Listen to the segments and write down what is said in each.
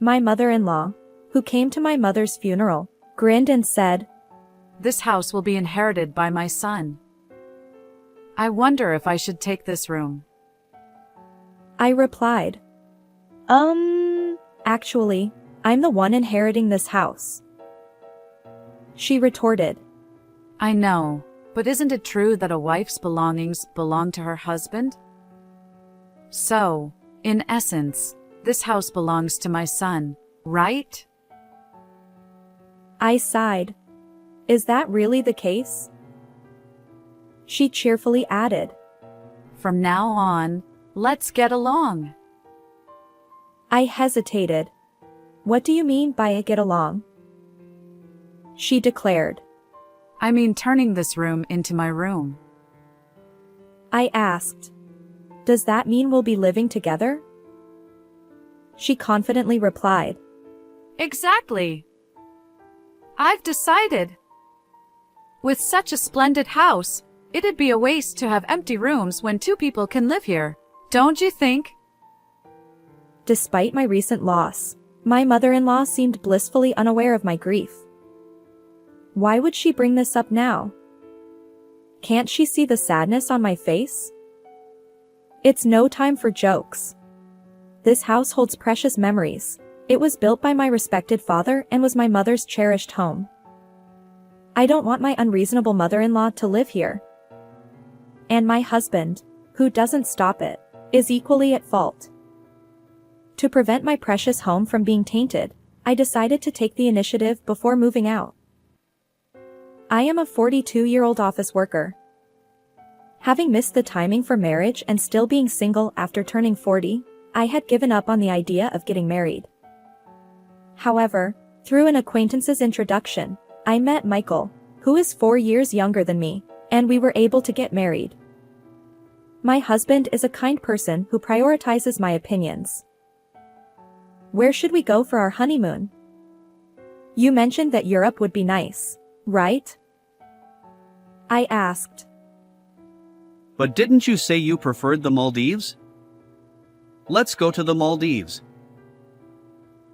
My mother-in-law, who came to my mother's funeral, grinned and said, "This house will be inherited by my son. I wonder if I should take this room." I replied, Actually, I'm the one inheriting this house." She retorted, "I know, but isn't it true that a wife's belongings belong to her husband? So, in essence, this house belongs to my son, right?" I sighed. Is that really the case? She cheerfully added, "From now on, let's get along." I hesitated. What do you mean by get along? She declared. I mean turning this room into my room. I asked, does that mean we'll be living together? She confidently replied, Exactly. I've decided. With such a splendid house, it'd be a waste to have empty rooms when two people can live here, don't you think? Despite my recent loss, my mother-in-law seemed blissfully unaware of my grief. Why would she bring this up now? Can't she see the sadness on my face? It's no time for jokes. This house holds precious memories. It was built by my respected father and was my mother's cherished home. I don't want my unreasonable mother-in-law to live here. And my husband, who doesn't stop it, is equally at fault. To prevent my precious home from being tainted, I decided to take the initiative before moving out. I am a 42-year-old office worker. Having missed the timing for marriage and still being single after turning 40, I had given up on the idea of getting married. However, through an acquaintance's introduction, I met Michael, who is 4 years younger than me, and we were able to get married. My husband is a kind person who prioritizes my opinions. Where should we go for our honeymoon? You mentioned that Europe would be nice, right? I asked. But didn't you say you preferred the Maldives? Let's go to the Maldives.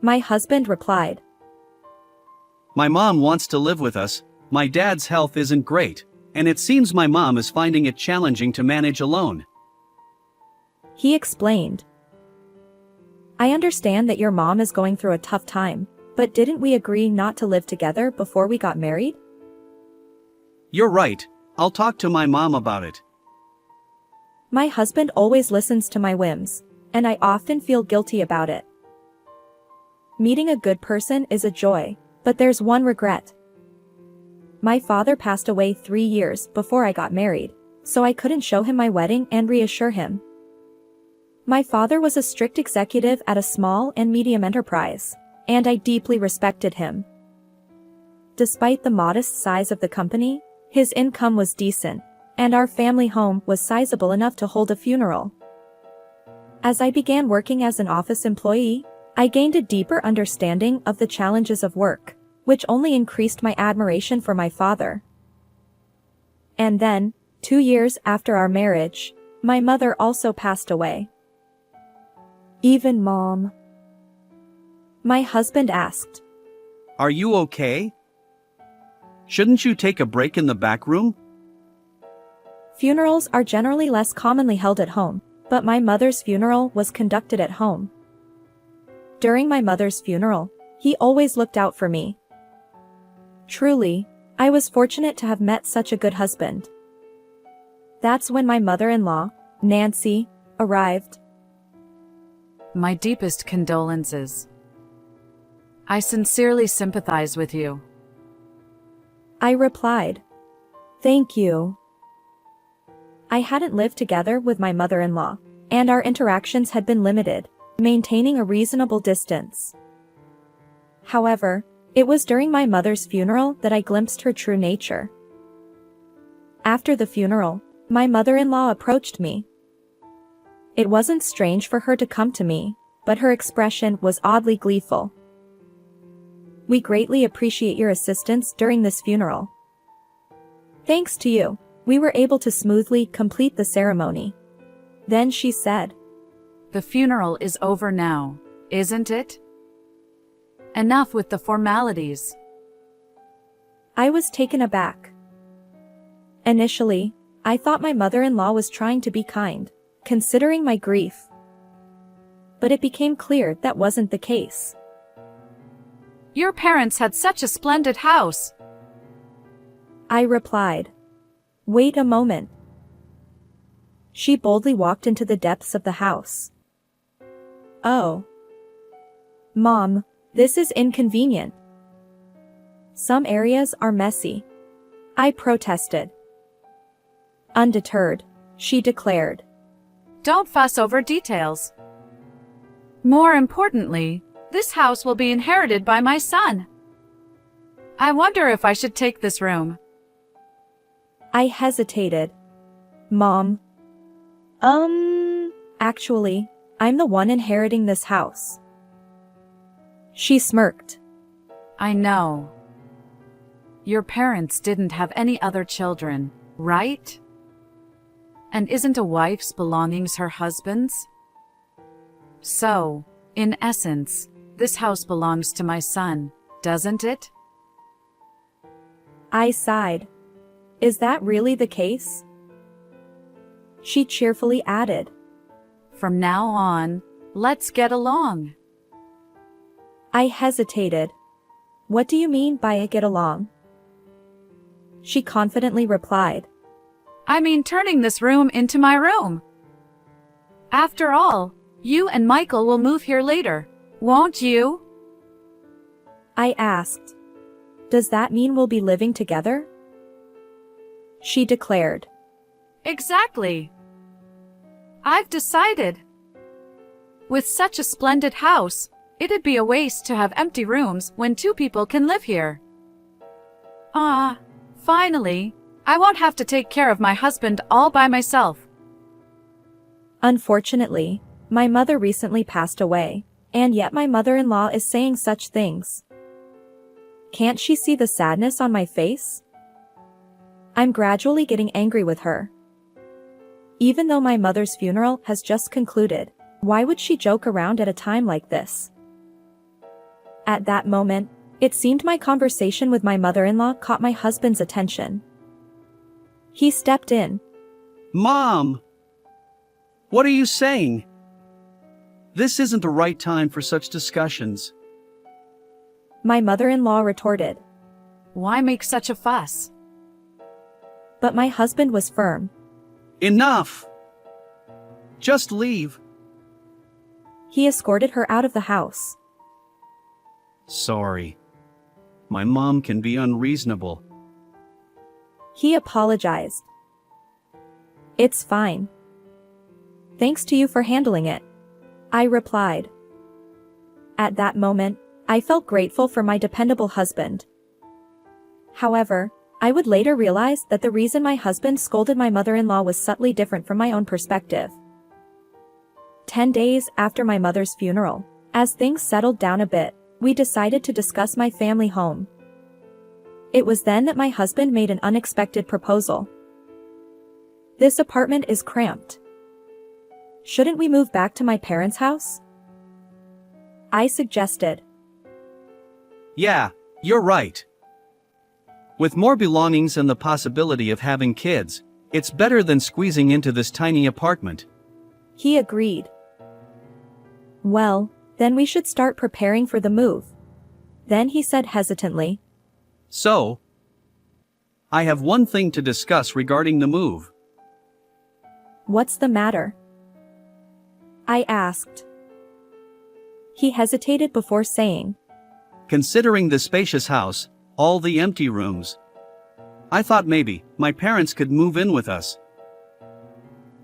My husband replied. My mom wants to live with us. My dad's health isn't great, and it seems my mom is finding it challenging to manage alone. He explained. I understand that your mom is going through a tough time, but didn't we agree not to live together before we got married? You're right, I'll talk to my mom about it. My husband always listens to my whims, and I often feel guilty about it. Meeting a good person is a joy, but there's one regret. My father passed away 3 years before I got married, so I couldn't show him my wedding and reassure him. My father was a strict executive at a small and medium enterprise, and I deeply respected him. Despite the modest size of the company, his income was decent, and our family home was sizable enough to hold a funeral. As I began working as an office employee, I gained a deeper understanding of the challenges of work, which only increased my admiration for my father. And then, 2 years after our marriage, my mother also passed away. Even Mom? My husband asked. Are you okay? Shouldn't you take a break in the back room? Funerals are generally less commonly held at home, but my mother's funeral was conducted at home. During my mother's funeral, he always looked out for me. Truly, I was fortunate to have met such a good husband. That's when my mother-in-law, Nancy, arrived. My deepest condolences. I sincerely sympathize with you. I replied. Thank you. I hadn't lived together with my mother-in-law, and our interactions had been limited, maintaining a reasonable distance. However, it was during my mother's funeral that I glimpsed her true nature. After the funeral, my mother-in-law approached me. It wasn't strange for her to come to me, but her expression was oddly gleeful. We greatly appreciate your assistance during this funeral. Thanks to you, we were able to smoothly complete the ceremony. Then she said, The funeral is over now, isn't it? Enough with the formalities. I was taken aback. Initially, I thought my mother-in-law was trying to be kind, considering my grief. But it became clear that wasn't the case. Your parents had such a splendid house. I replied. Wait a moment. She boldly walked into the depths of the house. Oh. Mom, this is inconvenient. Some areas are messy. I protested. Undeterred, she declared. Don't fuss over details. More importantly, this house will be inherited by my son. I wonder if I should take this room. I hesitated. Mom. Actually, I'm the one inheriting this house. She smirked. I know. Your parents didn't have any other children, right? And isn't a wife's belongings her husband's? So, in essence, this house belongs to my son, doesn't it? I sighed. Is that really the case? She cheerfully added. From now on, let's get along. I hesitated. What do you mean by get along? She confidently replied. I mean turning this room into my room. After all, you and Michael will move here later, won't you? I asked. Does that mean we'll be living together? She declared. Exactly. I've decided. With such a splendid house, it'd be a waste to have empty rooms when two people can live here. Finally, I won't have to take care of my husband all by myself. Unfortunately, my mother recently passed away, and yet my mother-in-law is saying such things. Can't she see the sadness on my face? I'm gradually getting angry with her. Even though my mother's funeral has just concluded, why would she joke around at a time like this? At that moment, it seemed my conversation with my mother-in-law caught my husband's attention. He stepped in. Mom! What are you saying? This isn't the right time for such discussions. My mother-in-law retorted. Why make such a fuss? But my husband was firm. Enough! Just leave. He escorted her out of the house. Sorry. My mom can be unreasonable. He apologized. It's fine. Thanks to you for handling it, I replied. At that moment, I felt grateful for my dependable husband. However, I would later realize that the reason my husband scolded my mother-in-law was subtly different from my own perspective. 10 days after my mother's funeral, as things settled down a bit, we decided to discuss my family home. It was then that my husband made an unexpected proposal. This apartment is cramped. Shouldn't we move back to my parents' house? I suggested. Yeah, you're right. With more belongings and the possibility of having kids, it's better than squeezing into this tiny apartment. He agreed. Well, then we should start preparing for the move. Then he said hesitantly. So, I have one thing to discuss regarding the move. What's the matter? I asked. He hesitated before saying. Considering the spacious house, all the empty rooms, I thought maybe my parents could move in with us.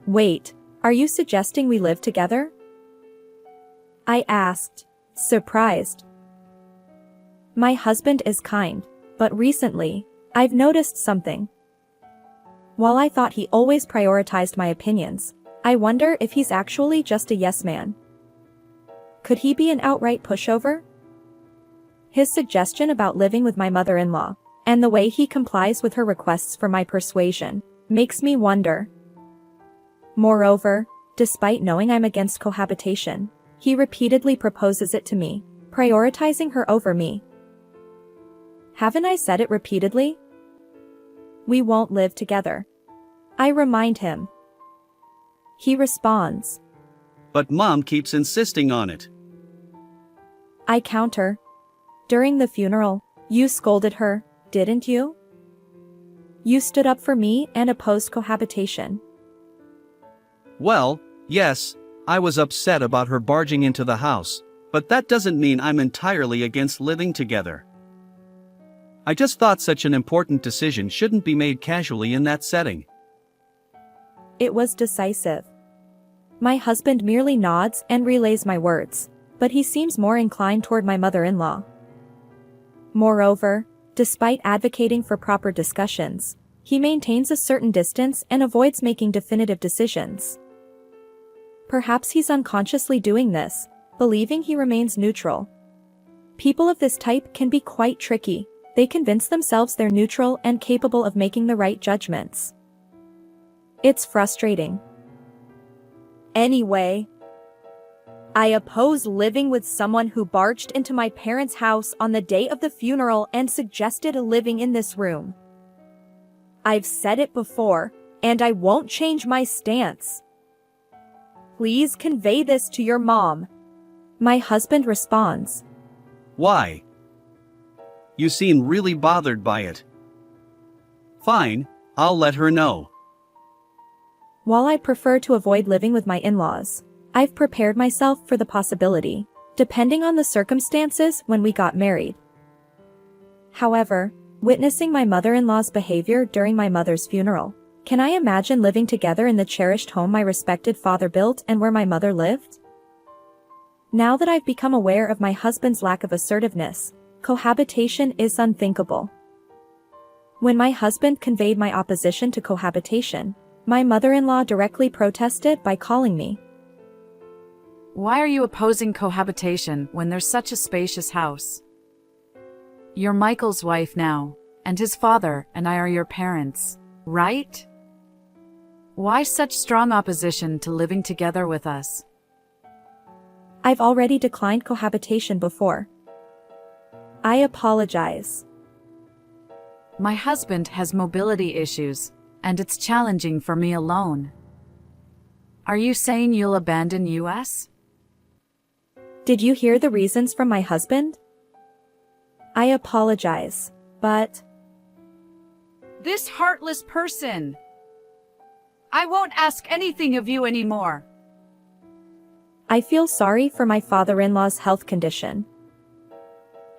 Wait, are you suggesting we live together? I asked, surprised. My husband is kind, but recently, I've noticed something. While I thought he always prioritized my opinions, I wonder if he's actually just a yes man. Could he be an outright pushover? His suggestion about living with my mother-in-law, and the way he complies with her requests for my persuasion, makes me wonder. Moreover, despite knowing I'm against cohabitation, he repeatedly proposes it to me, prioritizing her over me. Haven't I said it repeatedly? We won't live together. I remind him. He responds. But Mom keeps insisting on it. I counter. During the funeral, you scolded her, didn't you? You stood up for me and opposed cohabitation. Well, yes, I was upset about her barging into the house, but that doesn't mean I'm entirely against living together. I just thought such an important decision shouldn't be made casually in that setting. It was decisive. My husband merely nods and relays my words, but he seems more inclined toward my mother-in-law. Moreover, despite advocating for proper discussions, he maintains a certain distance and avoids making definitive decisions. Perhaps he's unconsciously doing this, believing he remains neutral. People of this type can be quite tricky. They convince themselves they're neutral and capable of making the right judgments. It's frustrating. Anyway, I oppose living with someone who barged into my parents' house on the day of the funeral and suggested living in this room. I've said it before, and I won't change my stance. Please convey this to your mom. My husband responds. Why? You seem really bothered by it. Fine, I'll let her know. While I prefer to avoid living with my in-laws, I've prepared myself for the possibility, depending on the circumstances when we got married. However, witnessing my mother-in-law's behavior during my mother's funeral, can I imagine living together in the cherished home my respected father built and where my mother lived? Now that I've become aware of my husband's lack of assertiveness, cohabitation is unthinkable. When my husband conveyed my opposition to cohabitation, my mother-in-law directly protested by calling me. Why are you opposing cohabitation when there's such a spacious house? You're Michael's wife now, and his father and I are your parents, right? Why such strong opposition to living together with us? I've already declined cohabitation before. I apologize. My husband has mobility issues, and it's challenging for me alone. Are you saying you'll abandon us? Did you hear the reasons from my husband? I apologize, but... This heartless person! I won't ask anything of you anymore. I feel sorry for my father-in-law's health condition.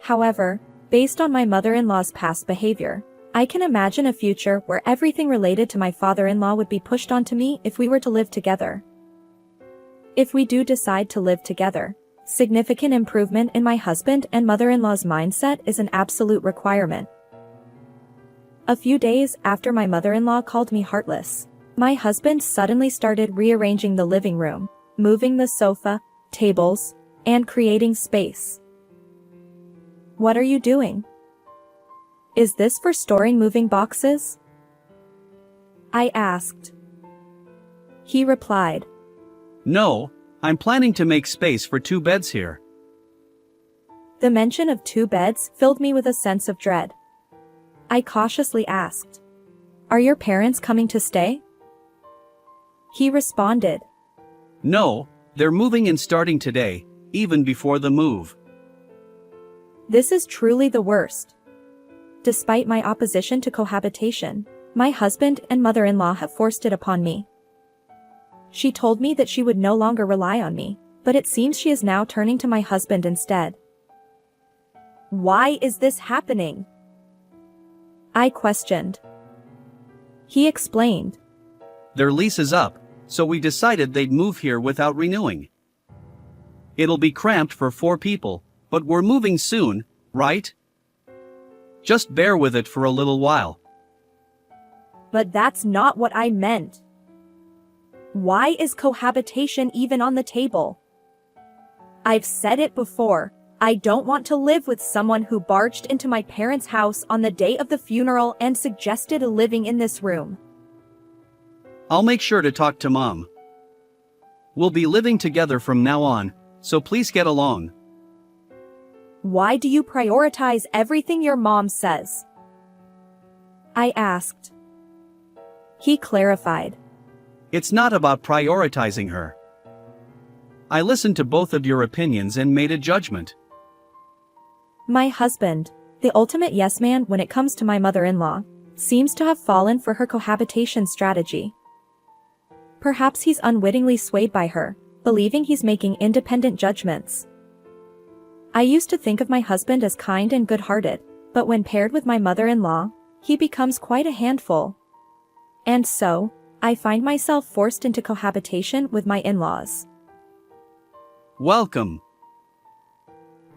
However, based on my mother-in-law's past behavior, I can imagine a future where everything related to my father-in-law would be pushed onto me if we were to live together. If we do decide to live together, significant improvement in my husband and mother-in-law's mindset is an absolute requirement. A few days after my mother-in-law called me heartless, my husband suddenly started rearranging the living room, moving the sofa, tables, and creating space. What are you doing? Is this for storing moving boxes? I asked. He replied. No, I'm planning to make space for 2 beds here. The mention of 2 beds filled me with a sense of dread. I cautiously asked, "Are your parents coming to stay?" He responded, No, they're moving and starting today, even before the move. "This is truly the worst." Despite my opposition to cohabitation, my husband and mother-in-law have forced it upon me. She told me that she would no longer rely on me, but it seems she is now turning to my husband instead. Why is this happening? I questioned. He explained. Their lease is up, so we decided they'd move here without renewing. It'll be cramped for 4 people, but we're moving soon, right? Just bear with it for a little while. But that's not what I meant. Why is cohabitation even on the table? I've said it before, I don't want to live with someone who barged into my parents' house on the day of the funeral and suggested living in this room. I'll make sure to talk to Mom. We'll be living together from now on, so please get along. Why do you prioritize everything your mom says? I asked. He clarified. It's not about prioritizing her. I listened to both of your opinions and made a judgment. My husband, the ultimate yes man when it comes to my mother-in-law, seems to have fallen for her cohabitation strategy. Perhaps he's unwittingly swayed by her, believing he's making independent judgments. I used to think of my husband as kind and good-hearted, but when paired with my mother-in-law, he becomes quite a handful. And so, I find myself forced into cohabitation with my in-laws. Welcome.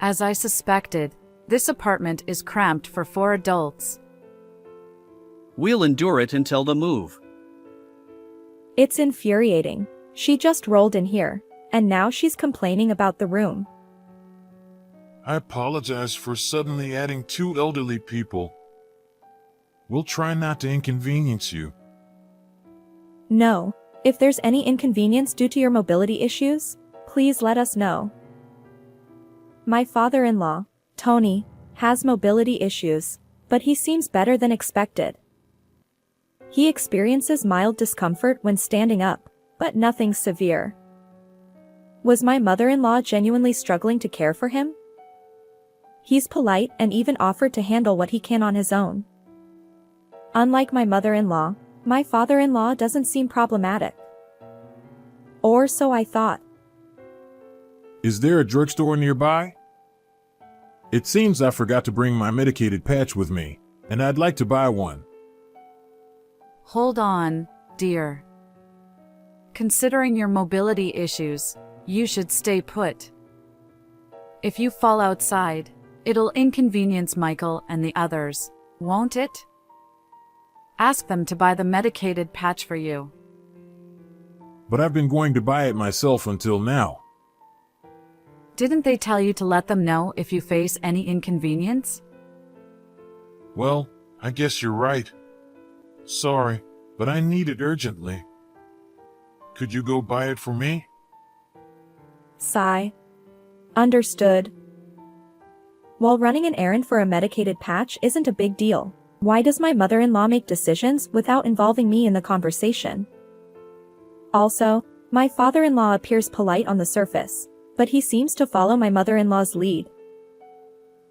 As I suspected, this apartment is cramped for 4 adults. We'll endure it until the move. It's infuriating. She just rolled in here, and now she's complaining about the room. I apologize for suddenly adding 2 elderly people. We'll try not to inconvenience you. No, if there's any inconvenience due to your mobility issues, please let us know. My father-in-law, Tony, has mobility issues, but he seems better than expected. He experiences mild discomfort when standing up, but nothing severe. Was my mother-in-law genuinely struggling to care for him? He's polite and even offered to handle what he can on his own. Unlike my mother-in-law, my father-in-law doesn't seem problematic. Or so I thought. Is there a drugstore nearby? It seems I forgot to bring my medicated patch with me, and I'd like to buy one. Hold on, dear. Considering your mobility issues, you should stay put. If you fall outside, it'll inconvenience Michael and the others, won't it? Ask them to buy the medicated patch for you. But I've been going to buy it myself until now. Didn't they tell you to let them know if you face any inconvenience? Well, I guess you're right. Sorry, but I need it urgently. Could you go buy it for me? Sigh. Understood. While running an errand for a medicated patch isn't a big deal, why does my mother-in-law make decisions without involving me in the conversation? Also, my father-in-law appears polite on the surface, but he seems to follow my mother-in-law's lead.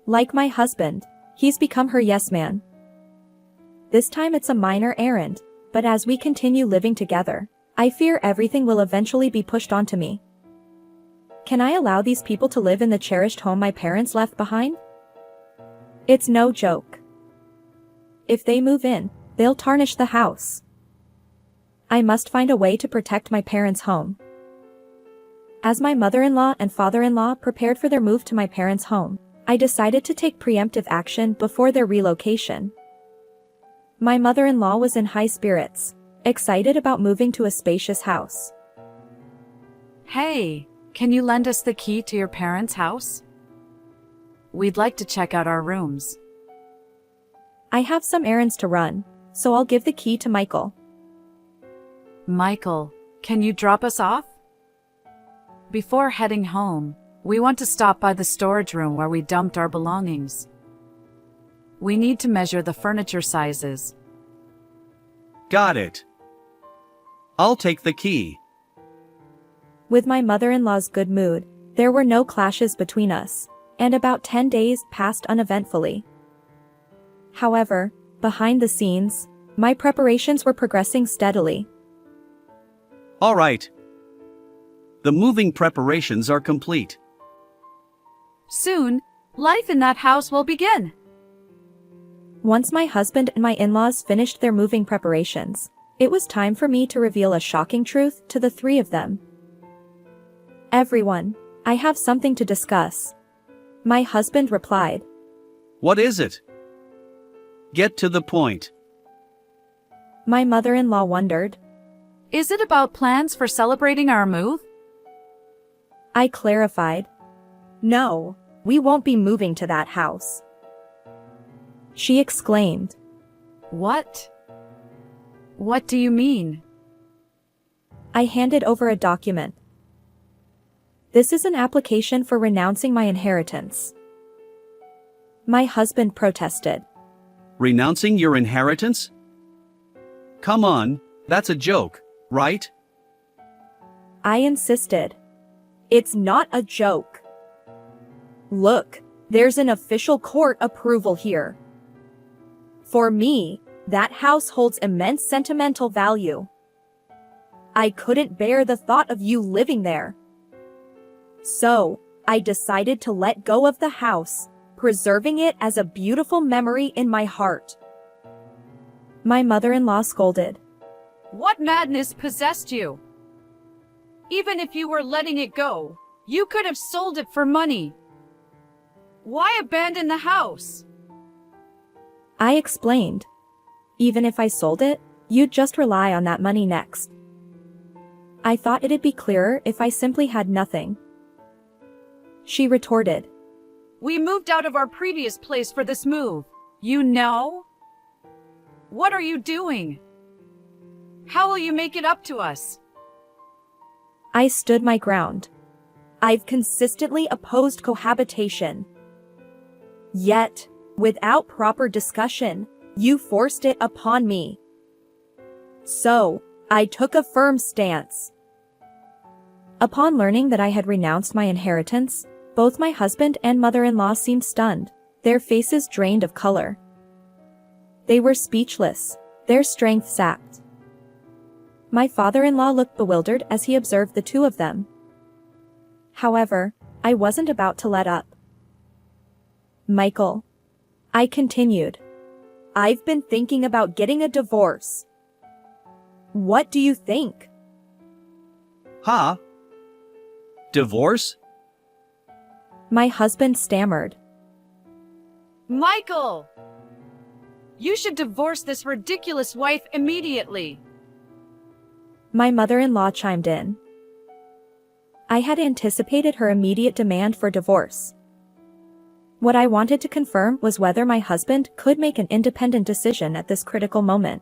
Like my husband, he's become her yes man. This time it's a minor errand, but as we continue living together, I fear everything will eventually be pushed onto me. Can I allow these people to live in the cherished home my parents left behind? It's no joke. If they move in, they'll tarnish the house. I must find a way to protect my parents' home. As my mother-in-law and father-in-law prepared for their move to my parents' home, I decided to take preemptive action before their relocation. My mother-in-law was in high spirits, excited about moving to a spacious house. Hey, can you lend us the key to your parents' house? We'd like to check out our rooms. I have some errands to run, so I'll give the key to Michael. Michael, can you drop us off? Before heading home, we want to stop by the storage room where we dumped our belongings. We need to measure the furniture sizes. Got it. I'll take the key. With my mother-in-law's good mood, there were no clashes between us, and about 10 days passed uneventfully. However, behind the scenes, my preparations were progressing steadily. All right. The moving preparations are complete. Soon, life in that house will begin. Once my husband and my in-laws finished their moving preparations, it was time for me to reveal a shocking truth to the 3 of them. Everyone, I have something to discuss. My husband replied. What is it? Get to the point. My mother-in-law wondered. Is it about plans for celebrating our move? I clarified. No, we won't be moving to that house. She exclaimed. What? What do you mean? I handed over a document. This is an application for renouncing my inheritance. My husband protested. Renouncing your inheritance? Come on, that's a joke, right? I insisted. It's not a joke. Look, there's an official court approval here. For me, that house holds immense sentimental value. I couldn't bear the thought of you living there. So, I decided to let go of the house, preserving it as a beautiful memory in my heart. My mother-in-law scolded. What madness possessed you? Even if you were letting it go, you could have sold it for money. Why abandon the house? I explained. Even if I sold it, you'd just rely on that money next. I thought it'd be clearer if I simply had nothing. She retorted. We moved out of our previous place for this move. You know? What are you doing? How will you make it up to us? I stood my ground. I've consistently opposed cohabitation. Yet, without proper discussion, you forced it upon me. So, I took a firm stance. Upon learning that I had renounced my inheritance, both my husband and mother-in-law seemed stunned, their faces drained of color. They were speechless, their strength sapped. My father-in-law looked bewildered as he observed the two of them. However, I wasn't about to let up. Michael, I continued. I've been thinking about getting a divorce. What do you think? Huh? Divorce? My husband stammered. Michael! You should divorce this ridiculous wife immediately. My mother-in-law chimed in. I had anticipated her immediate demand for divorce. What I wanted to confirm was whether my husband could make an independent decision at this critical moment.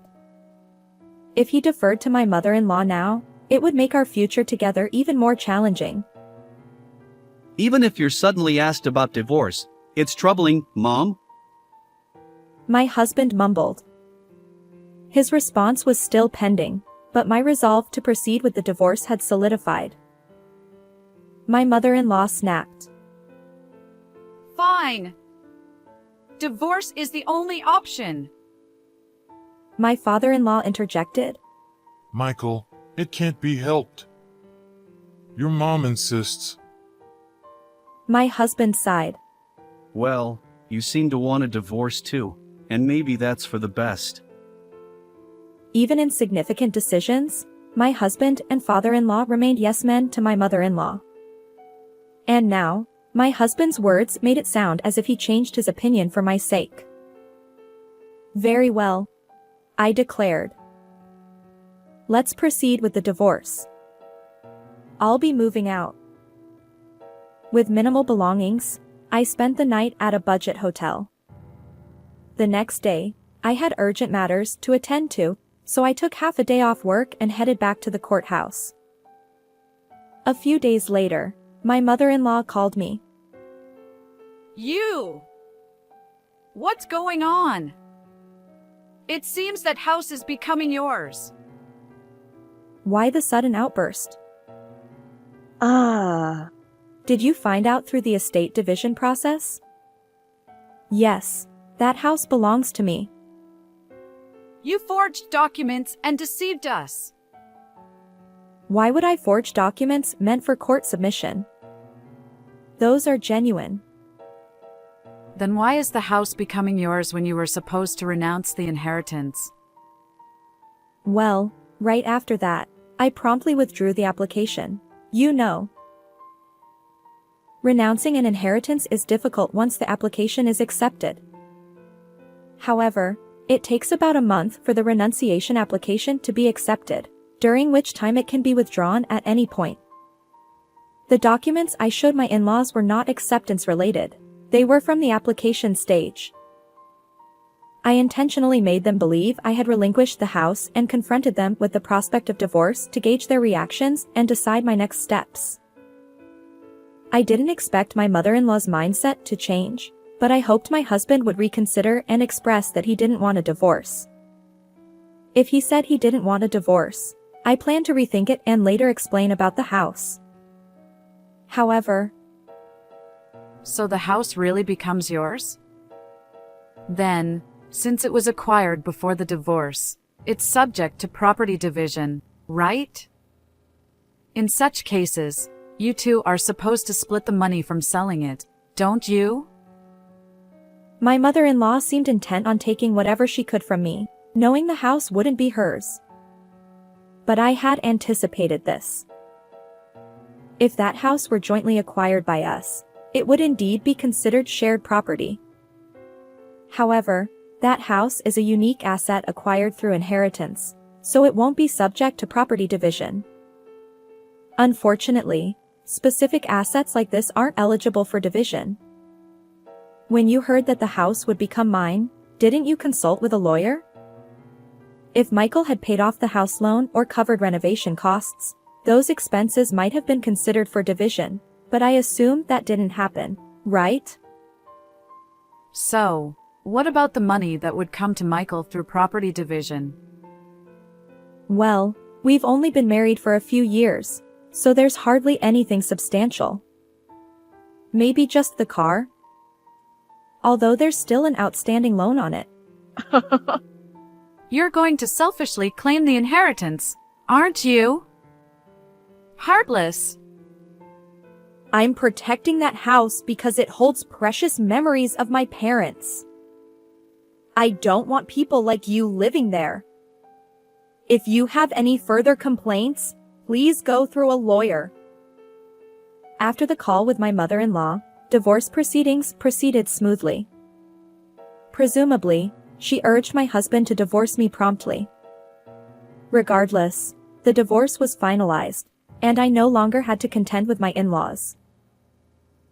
If he deferred to my mother-in-law now, it would make our future together even more challenging. Even if you're suddenly asked about divorce, it's troubling, Mom? My husband mumbled. His response was still pending, but my resolve to proceed with the divorce had solidified. My mother-in-law snapped. Fine. Divorce is the only option. My father-in-law interjected. Michael, it can't be helped. Your mom insists. My husband sighed. Well, you seem to want a divorce too, and maybe that's for the best. Even in significant decisions, my husband and father-in-law remained yes-men to my mother-in-law. And now, my husband's words made it sound as if he changed his opinion for my sake. Very well, I declared. Let's proceed with the divorce. I'll be moving out. With minimal belongings, I spent the night at a budget hotel. The next day, I had urgent matters to attend to, so I took half a day off work and headed back to the courthouse. A few days later, my mother-in-law called me. You! What's going on? It seems that house is becoming yours. Why the sudden outburst? Did you find out through the estate division process? Yes, that house belongs to me. You forged documents and deceived us. Why would I forge documents meant for court submission? Those are genuine. Then why is the house becoming yours when you were supposed to renounce the inheritance? Well, right after that, I promptly withdrew the application. You know. Renouncing an inheritance is difficult once the application is accepted. However, it takes about a month for the renunciation application to be accepted, during which time it can be withdrawn at any point. The documents I showed my in-laws were not acceptance related. They were from the application stage. I intentionally made them believe I had relinquished the house and confronted them with the prospect of divorce to gauge their reactions and decide my next steps. I didn't expect my mother-in-law's mindset to change, but I hoped my husband would reconsider and express that he didn't want a divorce. If he said he didn't want a divorce, I planned to rethink it and later explain about the house. However, So the house really becomes yours? Then, since it was acquired before the divorce, it's subject to property division, right? In such cases, you two are supposed to split the money from selling it, don't you? my mother-in-law seemed intent on taking whatever she could from me, knowing the house wouldn't be hers. But I had anticipated this. If that house were jointly acquired by us, it would indeed be considered shared property. However, that house is a unique asset acquired through inheritance, so it won't be subject to property division. Unfortunately, specific assets like this aren't eligible for division. When you heard that the house would become mine, didn't you consult with a lawyer? If Michael had paid off the house loan or covered renovation costs, those expenses might have been considered for division, but I assume that didn't happen, right? So, what about the money that would come to Michael through property division? Well, we've only been married for a few years, so there's hardly anything substantial. Maybe just the car? Although there's still an outstanding loan on it. You're going to selfishly claim the inheritance, aren't you? Heartless. I'm protecting that house because it holds precious memories of my parents. I don't want people like you living there. If you have any further complaints, please go through a lawyer. After the call with my mother-in-law, divorce proceedings proceeded smoothly. Presumably, she urged my husband to divorce me promptly. Regardless, the divorce was finalized, and I no longer had to contend with my in-laws.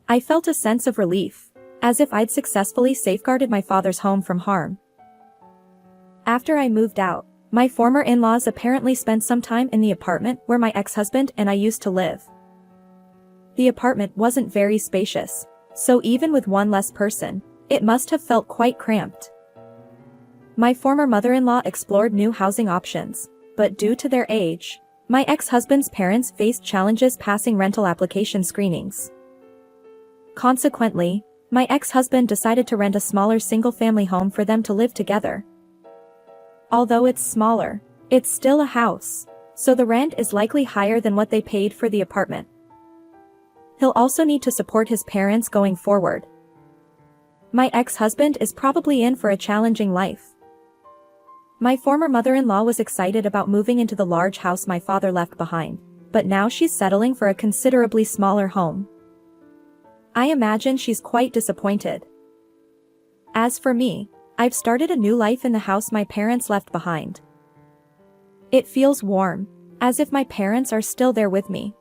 I felt a sense of relief, as if I'd successfully safeguarded my father's home from harm. After I moved out, my former in-laws apparently spent some time in the apartment where my ex-husband and I used to live. The apartment wasn't very spacious, so even with one less person, it must have felt quite cramped. My former mother-in-law explored new housing options, but due to their age, my ex-husband's parents faced challenges passing rental application screenings. Consequently, my ex-husband decided to rent a smaller single-family home for them to live together. Although it's smaller, it's still a house, so the rent is likely higher than what they paid for the apartment. He'll also need to support his parents going forward. My ex-husband is probably in for a challenging life. My former mother-in-law was excited about moving into the large house my father left behind, but now she's settling for a considerably smaller home. I imagine she's quite disappointed. As for me, I've started a new life in the house my parents left behind. It feels warm, as if my parents are still there with me.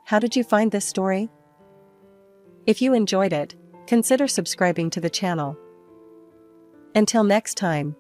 How did you find this story? If you enjoyed it, consider subscribing to the channel. Until next time.